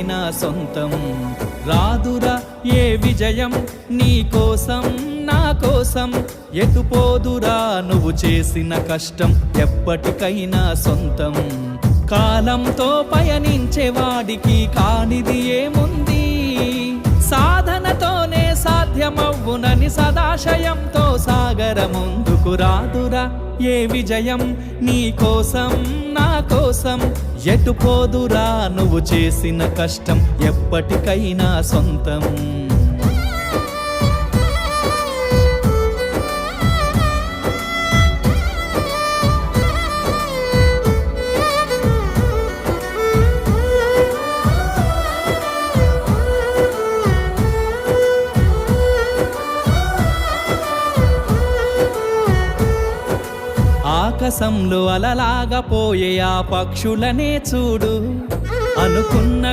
ఎప్పటికైనా సొంతం. రాదురా ఏ విజయం నీ కోసం నా కోసం, ఎటుపోదురా నువ్వు చేసిన కష్టం ఎప్పటికైనా సొంతం. కాలంతో పయనించే వాడికి కానిది ఏముంది, సాధనతోనే సాధ్యమవ్వునని సదాశయంతో సాగర ముందుకు. రాదురా ఏ విజయం నీ కోసం నా కోసం, ఎటుపోదురా నువ్వు చేసిన కష్టం ఎప్పటికైనా సొంతం. ఆకాశంలో అలలాగా పోయే ఆ పక్షులనే చూడు, అనుకున్న